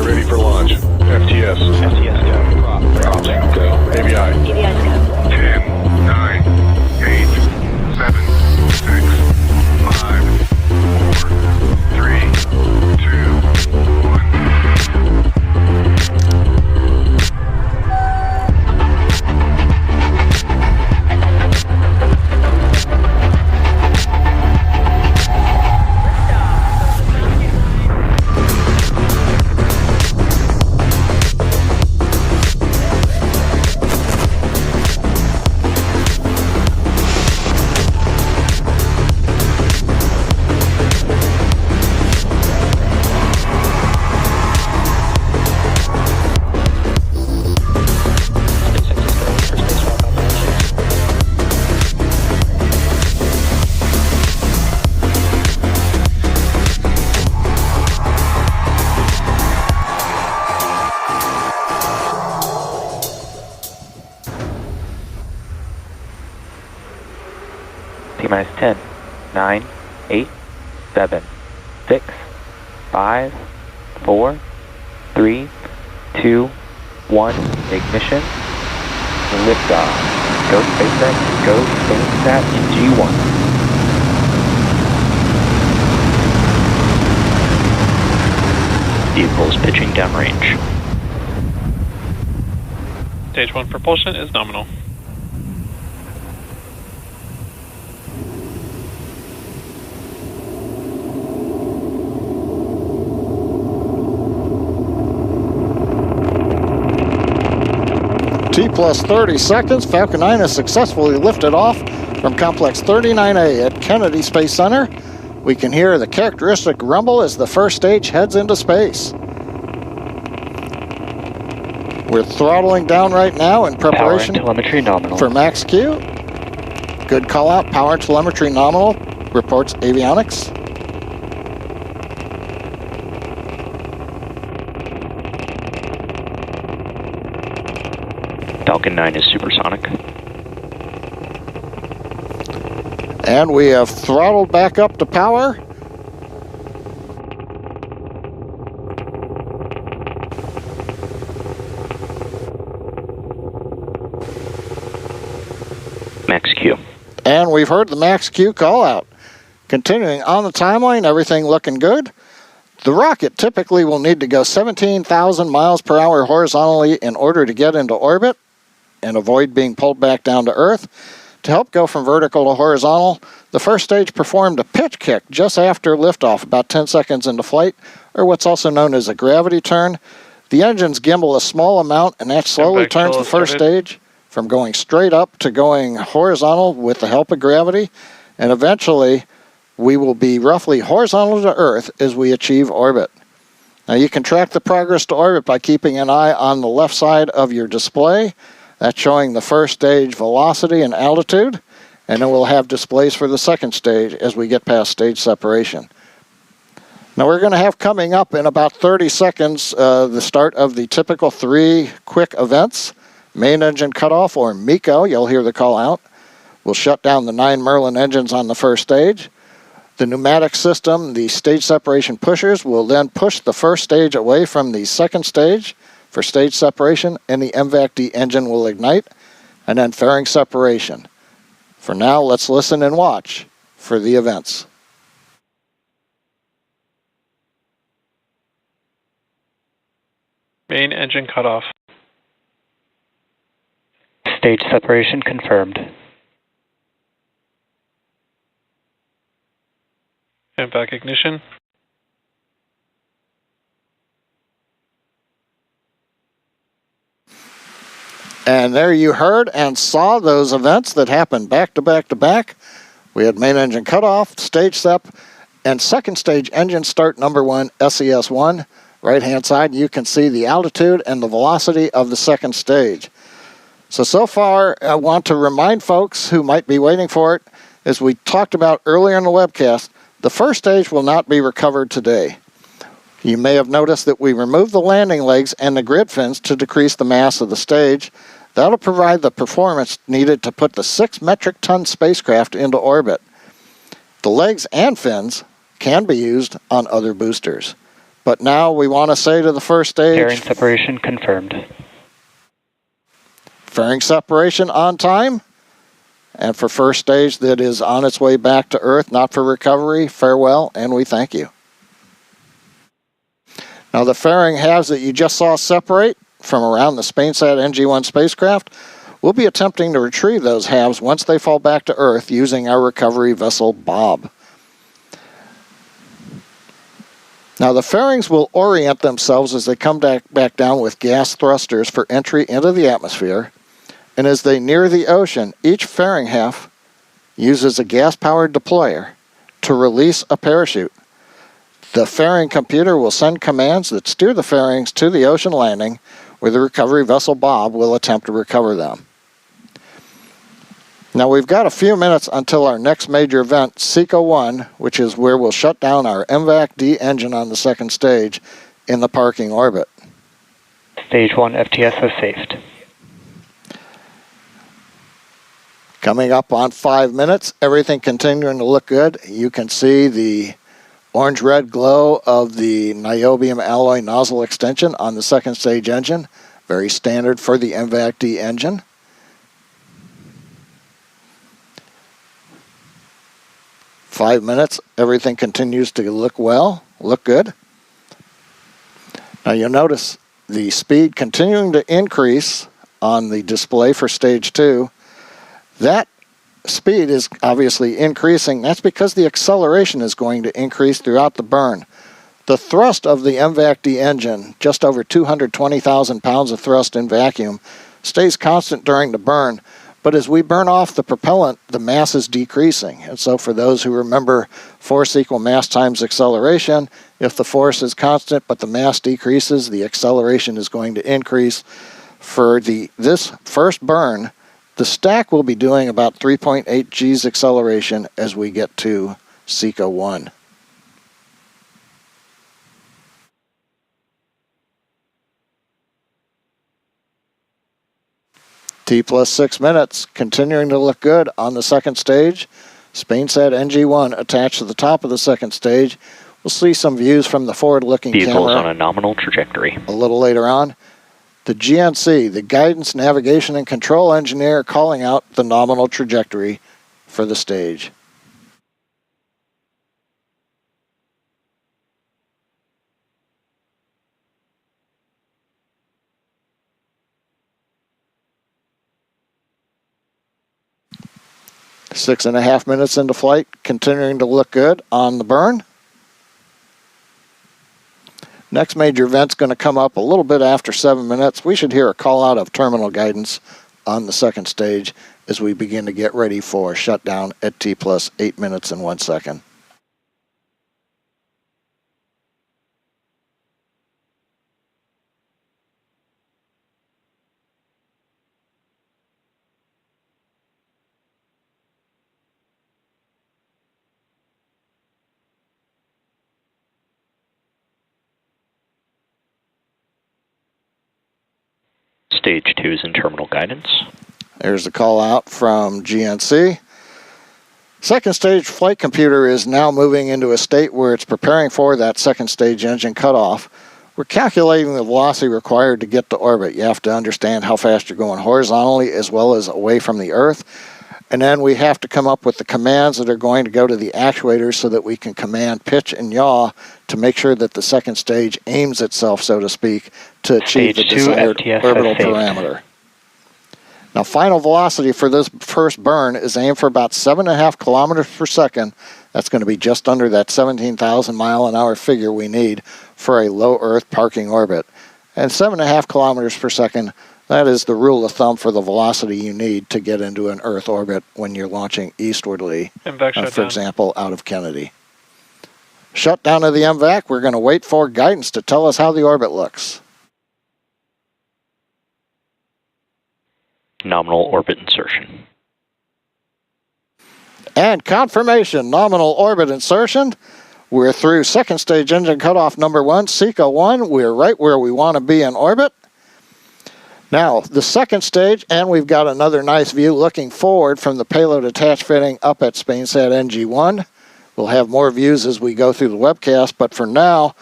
AVI ready for launch. FTS. FTS go. Prop. Go. AVI. AVI's go. 10, 9, 8, 7, 6, 5, 4, 3, 2, 1. T-minus 10, 9, 8, 7, 6, 5, 4, 3, 2, 1, ignition, liftoff. Go SpaceX, go SpainSat NG1. Vehicles pitching downrange. Stage 1 propulsion is nominal. T plus 30 seconds, Falcon 9 has successfully lifted off from Complex 39A at Kennedy Space Center. We can hear the characteristic rumble as the first stage heads into space. We're throttling down right now in preparation Power and telemetry nominal. for max Q. Good call out, power and telemetry nominal, reports avionics. Falcon 9 is supersonic. And we have throttled back up to power. Max Q. And we've heard the max Q call out. Continuing on the timeline, everything looking good. The rocket typically will need to go 17,000 miles per hour horizontally in order to get into orbit and avoid being pulled back down to Earth. To help go from vertical to horizontal, the first stage performed a pitch kick just after liftoff, about 10 seconds into flight, or what's also known as a gravity turn. The engines gimbal a small amount, and that slowly turns the first stage from going straight up to going horizontal with the help of gravity, and eventually we will be roughly horizontal to Earth as we achieve orbit. Now you can track the progress to orbit by keeping an eye on the left side of your display. That's showing the first stage velocity and altitude, and then we'll have displays for the second stage as we get past stage separation. Now we're going to have coming up in about 30 seconds the start of the typical 3 quick events. Main engine cutoff, or MECO, you'll hear the call out. We'll shut down the 9 Merlin engines on the first stage. The pneumatic system, the stage separation pushers, will then push the first stage away from the second stage for stage separation, and the MVAC-D engine will ignite, and then fairing separation. For now, let's listen and watch for the events. Main engine cutoff. Stage separation confirmed. MVAC ignition. And there you heard and saw those events that happened back to back to back. We had main engine cutoff, stage sep, and second stage engine start number 1, SES-1. Right hand side, you can see the altitude and the velocity of the second stage. So far, I want to remind folks who might be waiting for it, as we talked about earlier in the webcast, the first stage will not be recovered today. You may have noticed that we removed the landing legs and the grid fins to decrease the mass of the stage. That'll provide the performance needed to put the 6 metric ton spacecraft into orbit. The legs and fins can be used on other boosters. But now we want to say to the first stage, Fairing separation confirmed. fairing separation on time. And for first stage that is on its way back to Earth, not for recovery, farewell, and we thank you. Now the fairing halves that you just saw separate from around the SpainSat NG-1 spacecraft, we'll be attempting to retrieve those halves once they fall back to Earth using our recovery vessel Bob. Now the fairings will orient themselves as they come back down with gas thrusters for entry into the atmosphere, and as they near the ocean, each fairing half uses a gas-powered deployer to release a parachute. The fairing computer will send commands that steer the fairings to the ocean landing, where the recovery vessel Bob will attempt to recover them. Now we've got a few minutes until our next major event, XXI, which is where we'll shut down our MVAC-D engine on the second stage in the parking orbit. Stage 1 FTS has safed. Coming up on 5 minutes, everything continuing to look good. You can see the orange-red glow of the niobium alloy nozzle extension on the second stage engine. Very standard for the MVAC-D engine. 5 minutes, everything continues to look good. Now you'll notice the speed continuing to increase on the display for stage 2. That speed is obviously increasing. That's because the acceleration is going to increase throughout the burn. The thrust of the MVAC-D engine, just over 220,000 pounds of thrust in vacuum, stays constant during the burn. But as we burn off the propellant, the mass is decreasing. And so for those who remember force equal mass times acceleration, if the force is constant but the mass decreases, the acceleration is going to increase. For this first burn, the stack will be doing about 3.8 G's acceleration as we get to XXI. T plus 6 minutes, continuing to look good on the second stage. SpainSat NG-1 attached to the top of the second stage. We'll see some views from the forward-looking camera. Vehicles on a nominal trajectory. A little later on. The GNC, the Guidance, Navigation, and Control Engineer, calling out the nominal trajectory for the stage. Six and a half minutes into flight, continuing to look good on the burn. Next major event's going to come up a little bit after 7 minutes. We should hear a call out of terminal guidance on the second stage as we begin to get ready for shutdown at T plus 8 minutes and 1 second. Stage 2 is in terminal guidance. There's the call out from GNC. Second stage flight computer is now moving into a state where it's preparing for that second stage engine cutoff. We're calculating the velocity required to get to orbit. You have to understand how fast you're going horizontally as well as away from the Earth. And then we have to come up with the commands that are going to go to the actuators so that we can command pitch and yaw to make sure that the second stage aims itself, so to speak, to achieve the desired orbital parameter. Now, final velocity for this first burn is aimed for about 7.5 kilometers per second. That's going to be just under that 17,000 mile an hour figure we need for a low Earth parking orbit. And 7.5 kilometers per second, that is the rule of thumb for the velocity you need to get into an Earth orbit when you're launching eastwardly, for example, out of Kennedy. Shutdown of the MVAC, we're going to wait for guidance to tell us how the orbit looks. Nominal orbit insertion. And confirmation, nominal orbit insertion. We're through second stage engine cutoff number 1, XXI. We're right where we want to be in orbit. Now, the second stage, and we've got another nice view looking forward from the payload attach fitting up at SpainSat NG-1. We'll have more views as we go through the webcast, but for now,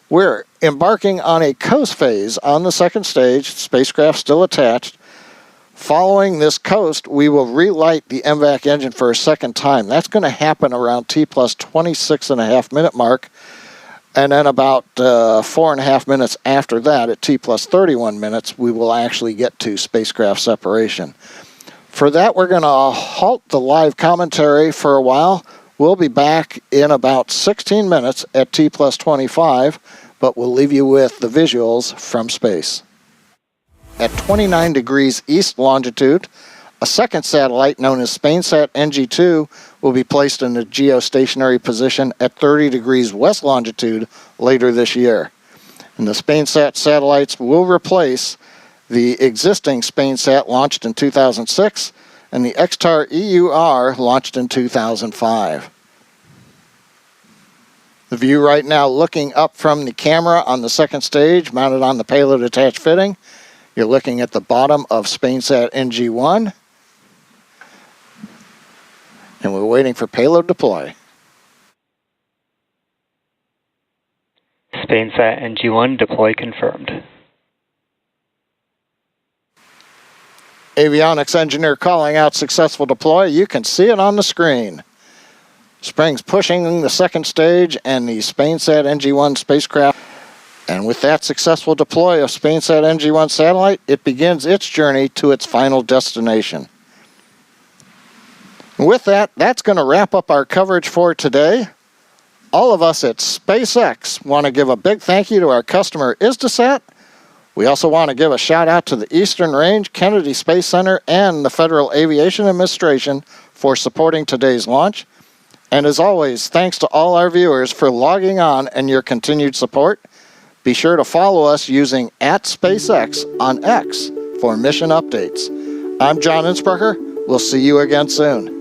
We're embarking on a coast phase on the second stage, spacecraft still attached. Following this coast, we will relight the MVAC engine for a second time. That's going to happen around T plus 26.5 minute mark. And then about 4.5 minutes after that, at T plus 31 minutes, we will actually get to spacecraft separation. For that, we're going to halt the live commentary for a while. We'll be back in about 16 minutes at T plus 25, but we'll leave you with the visuals from space. At 29 degrees east longitude, a second satellite known as SpainSat NG2 will be placed in a geostationary position at 30 degrees west longitude later this year. And the SpainSat satellites will replace the existing SpainSat launched in 2006 and the XTAR EUR launched in 2005. The view right now looking up from the camera on the second stage mounted on the payload attached fitting. You're looking at the bottom of SpainSat NG1. And we're waiting for payload deploy. SpainSat NG1 deploy confirmed. Avionics engineer calling out successful deploy. You can see it on the screen. Springs pushing the second stage and the SpainSat NG1 spacecraft. And with that successful deploy of SpainSat NG1 satellite, it begins its journey to its final destination. With that, that's going to wrap up our coverage for today. All of us at SpaceX want to give a big thank you to our customer Isdesat. We also want to give a shout out to the Eastern Range, Kennedy Space Center, and the Federal Aviation Administration for supporting today's launch. And as always, thanks to all our viewers for logging on and your continued support. Be sure to follow us using @SpaceX on X for mission updates. I'm John Innsbrucker. We'll see you again soon.